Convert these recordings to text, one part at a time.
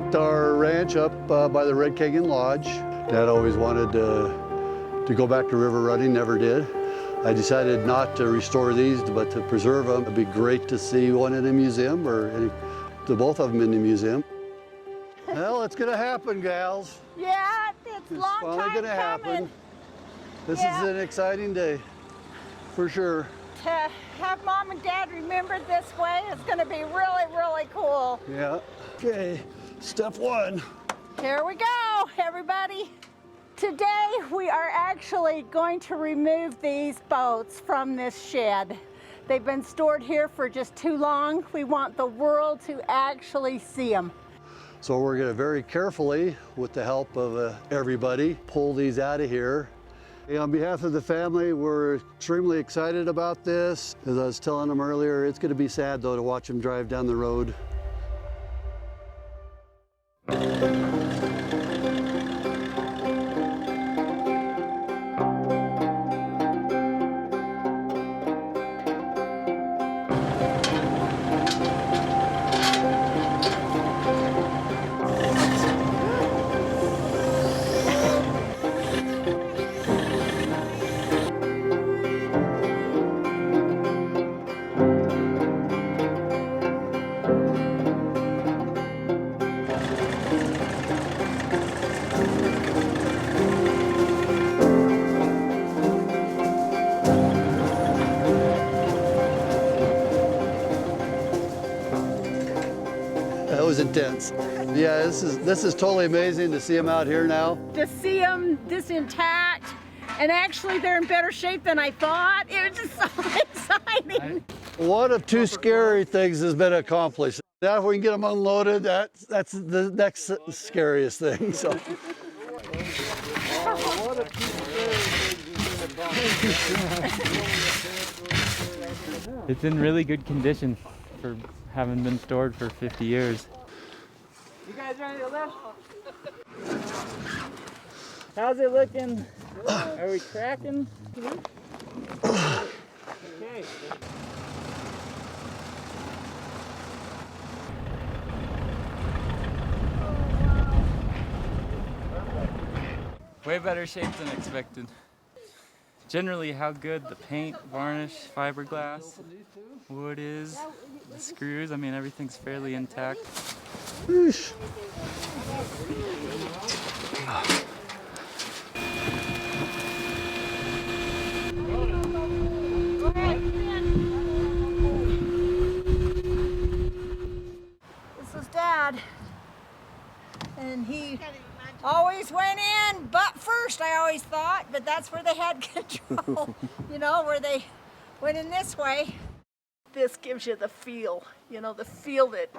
at our ranch up by the Red Canyon Lodge. Dad always wanted to go back to river running, never did. I decided not to restore these, but to preserve them. It'd be great to see one in a museum, or both of them in the museum. Well, it's gonna happen, gals. Yeah, it's a long finally time gonna coming. happen. This is an exciting day, for sure. To have Mom and Dad remembered this way is gonna be really, really cool. Yeah. Okay, step one. Here we go, everybody. Today we are actually going to remove these boats from this shed. They've been stored here for just too long. We want the world to actually see them. So we're going to very carefully, with the help of everybody, pull these out of here. And on behalf of the family, we're extremely excited about this. As I was telling them earlier, it's going to be sad though to watch them drive down the road. That was intense. Yeah, this is totally amazing to see them out here now. To see them this intact, and actually they're in better shape than I thought. It was just so exciting. One of two scary things has been accomplished. Now if we can get them unloaded, that's the next scariest thing. So. One of two scary things has been accomplished. It's in really good condition for having been stored for 50 years. You guys ready to lift? How's it looking? Are we cracking? Okay. Way better shape than expected. Generally how good the paint, varnish, fiberglass, wood is, the screws, I mean everything's fairly intact. Whoosh. This was Dad, and he always went in butt first, I always thought, but that's where they had control. You know, where they went in this way. This gives you the feel, you know, the feel that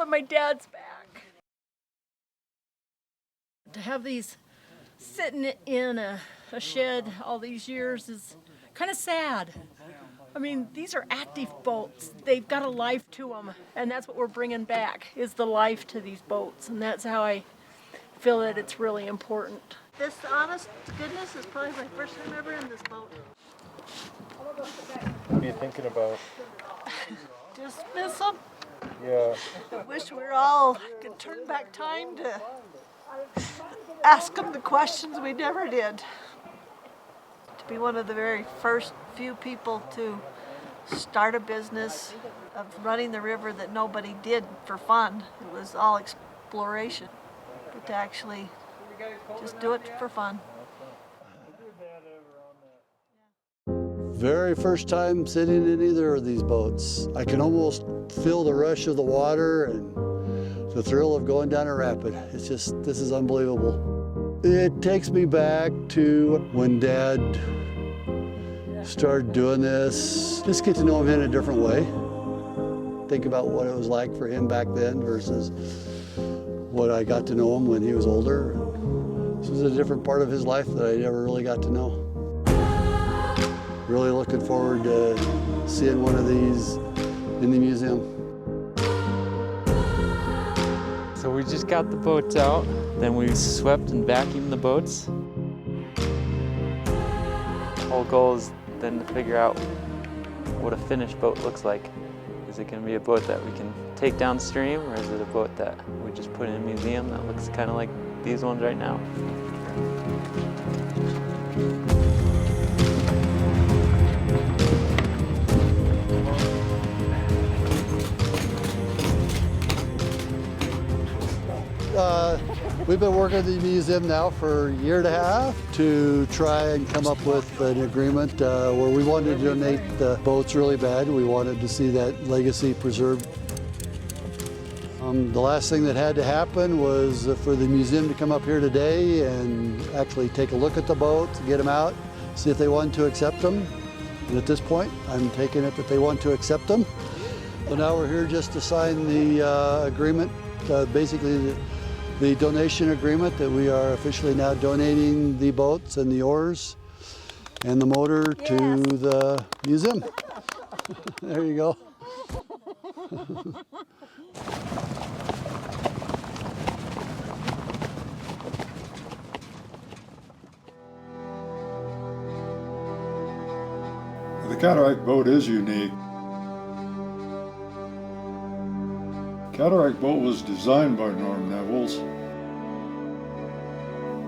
my dad's back. To have these sitting in a shed all these years is kind of sad. I mean, these are active boats. They've got a life to them, and that's what we're bringing back, is the life to these boats, and that's how I feel that it's really important. This, honest to goodness, is probably my first time ever in this boat. What are you thinking about? Dismiss them. Yeah. I wish we all could turn back time to ask them the questions we never did. To be one of the very first few people to start a business of running the river that nobody did for fun. It was all exploration. But to actually just do it for fun. Very first time sitting in either of these boats. I can almost feel the rush of the water and the thrill of going down a rapid. It's just, this is unbelievable. It takes me back to when Dad started doing this. Just get to know him in a different way. Think about what it was like for him back then versus what I got to know him when he was older. This was a different part of his life that I never really got to know. Really looking forward to seeing one of these in the museum. So we just got the boats out, then we swept and vacuumed the boats. The whole goal is then to figure out what a finished boat looks like. Is it going to be a boat that we can take downstream, or is it a boat that we just put in a museum that looks kind of like these ones right now? We've been working at the museum now for a year and a half to try and come up with an agreement where we wanted to donate the boats really bad. We wanted to see that legacy preserved. The last thing that had to happen was for the museum to come up here today and actually take a look at the boats, get them out, see if they wanted to accept them. And at this point, I'm taking it that they want to accept them. So now we're here just to sign the agreement, basically the donation agreement that we are officially now donating the boats and the oars and the motor to the museum. There you go. The Cataract Boat is unique. Cataract Boat was designed by Norm Nevels,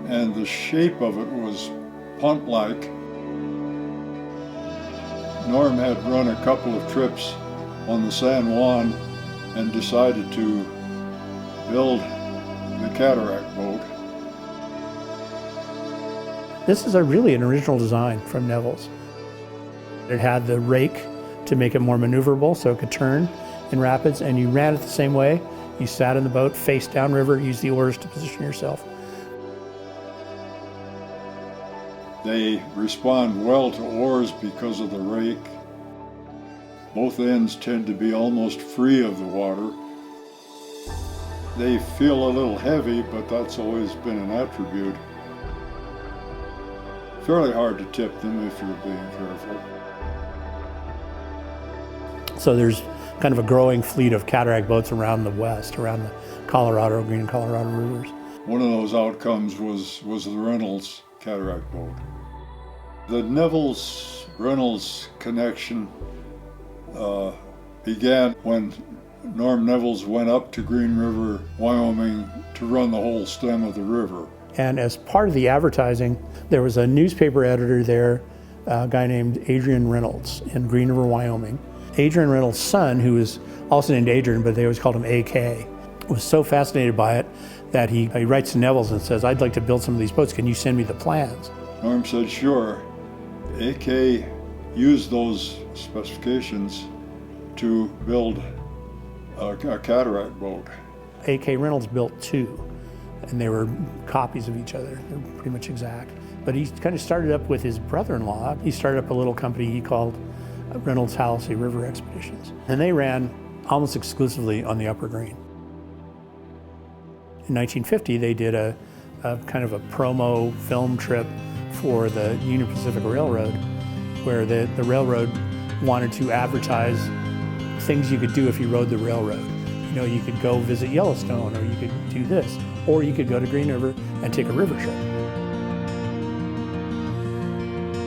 and the shape of it was punt-like. Norm had run a couple of trips on the San Juan and decided to build the Cataract Boat. This is really an original design from Nevels. It had the rake to make it more maneuverable so it could turn in rapids, and you ran it the same way. You sat in the boat, face downriver, used the oars to position yourself. They respond well to oars because of the rake. Both ends tend to be almost free of the water. They feel a little heavy, but that's always been an attribute. Fairly hard to tip them if you're being careful. So there's kind of a growing fleet of cataract boats around the west, around the Colorado, Green and Colorado rivers. One of those outcomes was the Reynolds Cataract Boat. The Nevels-Reynolds connection began when Norm Nevels went up to Green River, Wyoming to run the whole stem of the river. And as part of the advertising, there was a newspaper editor there, a guy named Adrian Reynolds in Green River, Wyoming. Adrian Reynolds' son, who was also named Adrian, but they always called him AK, was so fascinated by it that he writes to Nevels and says, "I'd like to build some of these boats. Can you send me the plans?" Norm said, "Sure." AK used those specifications to build a cataract boat. AK Reynolds built two, and they were copies of each other. They're pretty much exact. But he kind of started up with his brother-in-law. He started up a little company he called Reynolds Halsey River Expeditions. And they ran almost exclusively on the Upper Green. In 1950, they did a kind of a promo film trip for the Union Pacific Railroad, where the railroad wanted to advertise things you could do if you rode the railroad. You know, you could go visit Yellowstone, or you could do this, or you could go to Green River and take a river trip.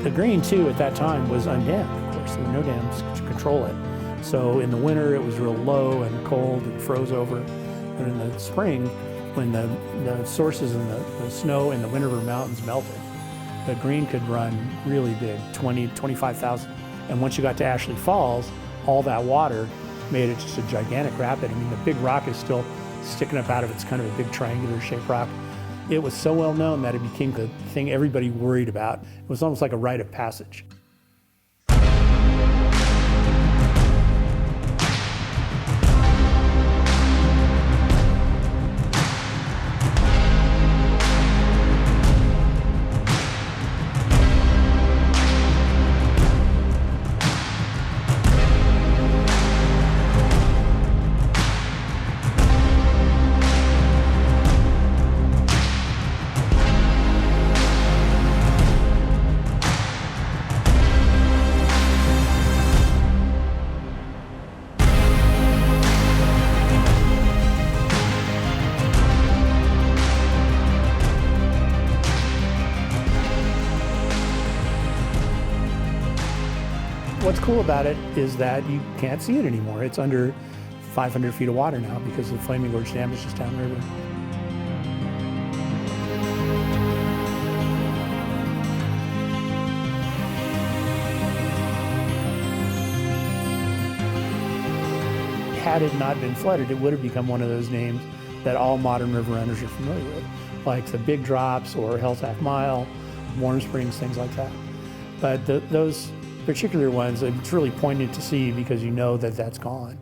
The Green, too, at that time was undammed, of course. There were no dams to control it. So in the winter, it was real low and cold and froze over. But in the spring, when the sources and the snow in the Wind River Mountains melted, the Green could run really big, 25,000. And once you got to Ashley Falls, all that water made it just a gigantic rapid. I mean, the big rock is still sticking up out of its kind of a big triangular shaped rock. It was so well known that it became the thing everybody worried about. It was almost like a rite of passage. What's cool about it is that you can't see it anymore. It's under 500 feet of water now because the Flaming Gorge Dam is just downriver. Had it not been flooded, it would have become one of those names that all modern river runners are familiar with, like the Big Drops or Hell's Half Mile, Warm Springs, things like that. But those particular ones, it's really poignant to see because you know that that's gone.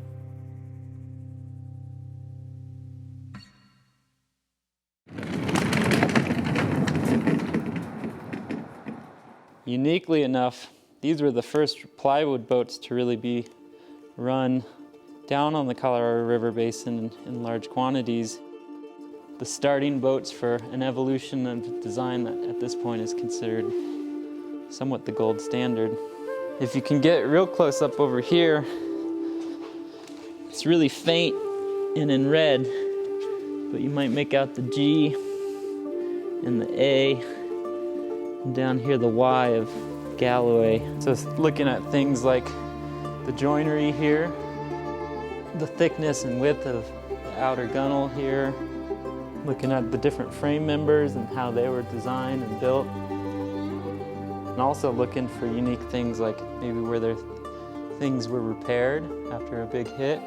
Uniquely enough, these were the first plywood boats to really be run down on the Colorado River Basin in large quantities. The starting boats for an evolution of design that at this point is considered somewhat the gold standard. If you can get real close up over here, it's really faint and in red, but you might make out the G and the A, and down here the Y of Galloway. So looking at things like the joinery here, the thickness and width of the outer gunnel here, looking at the different frame members and how they were designed and built, and also looking for unique things like maybe where their things were repaired after a big hit.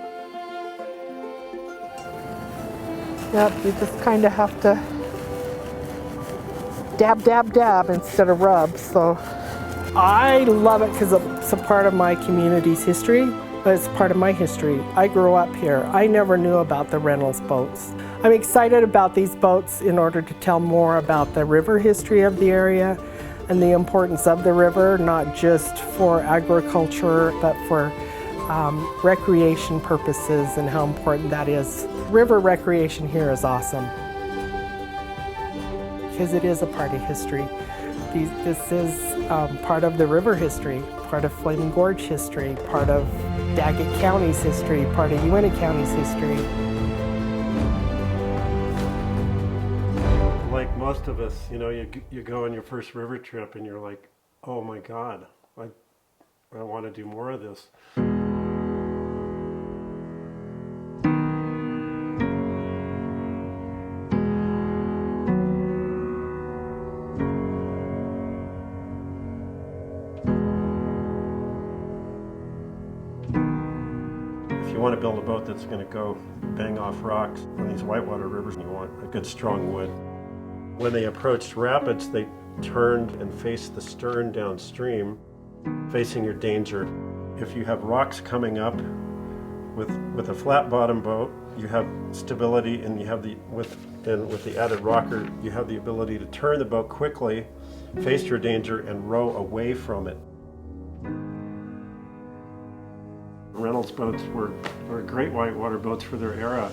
Yep, you just kind of have to dab, dab, dab instead of rub. So I love it because it's a part of my community's history, but it's part of my history. I grew up here. I never knew about the Reynolds boats. I'm excited about these boats in order to tell more about the river history of the area and the importance of the river, not just for agriculture, but for recreation purposes and how important that is. River recreation here is awesome because it is a part of history. This is part of the river history, part of Flaming Gorge history, part of Daggett County's history, part of Uintah County's history. Like most of us, you know, you go on your first river trip and you're like, oh my God, I want to do more of this. If you want to build a boat that's going to go bang off rocks on these whitewater rivers, you want a good strong wood. When they approached rapids, they turned and faced the stern downstream, facing your danger. If you have rocks coming up with a flat bottom boat, you have stability, and you have with the added rocker, you have the ability to turn the boat quickly, face your danger, and row away from it. Reynolds boats were great whitewater boats for their era.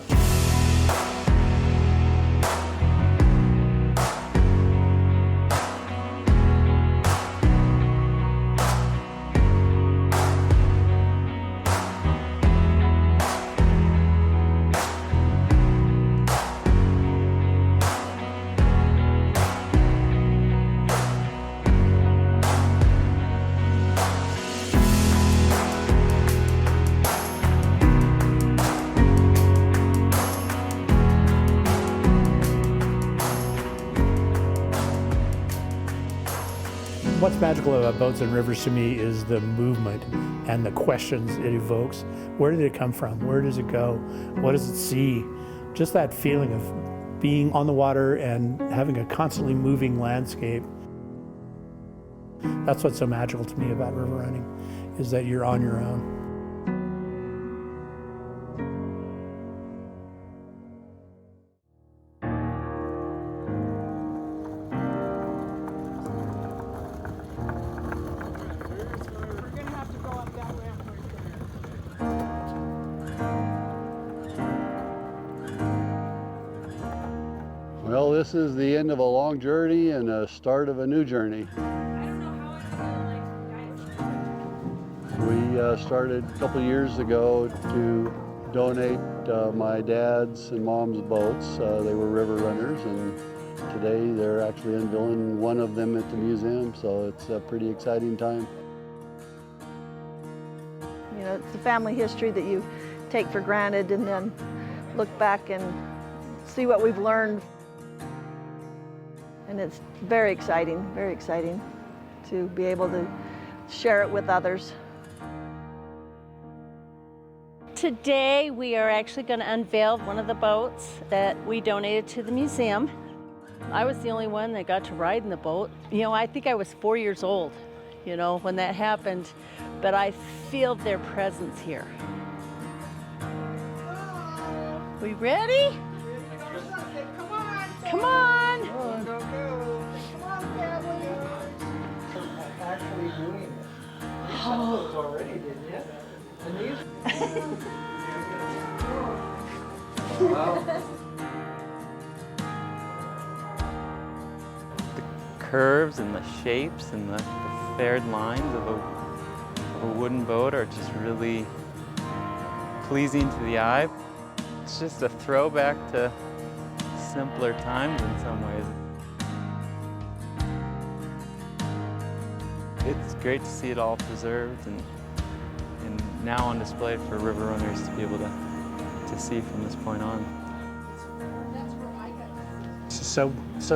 What's magical about boats and rivers to me is the movement and the questions it evokes. Where did it come from? Where does it go? What does it see? Just that feeling of being on the water and having a constantly moving landscape. That's what's so magical to me about river running, is that you're on your own. Well, this is the end of a long journey and a start of a new journey. We started a couple years ago to donate my dad's and mom's boats. They were river runners, and today they're actually unveiling one of them at the museum, so it's a pretty exciting time. You know, it's a family history that you take for granted and then look back and see what we've learned. And it's very exciting to be able to share it with others. Today we are actually going to unveil one of the boats that we donated to the museum. I was the only one that got to ride in the boat. You know, I think I was 4 years old, you know, when that happened, but I feel their presence here. We ready? Come on! Come on! Actually doing it. You saw those already, didn't you? And these? Wow. The curves and the shapes and the faired lines of a wooden boat are just really pleasing to the eye. It's just a throwback to simpler times in some ways. It's great to see it all preserved and now on display for river runners to be able to see from this point on. It's so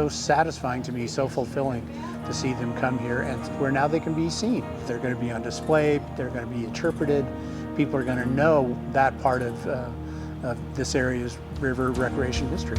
satisfying to me, so fulfilling to see them come here, and where now they can be seen. They're going to be on display, they're going to be interpreted, people are going to know that part of this area's river recreation history.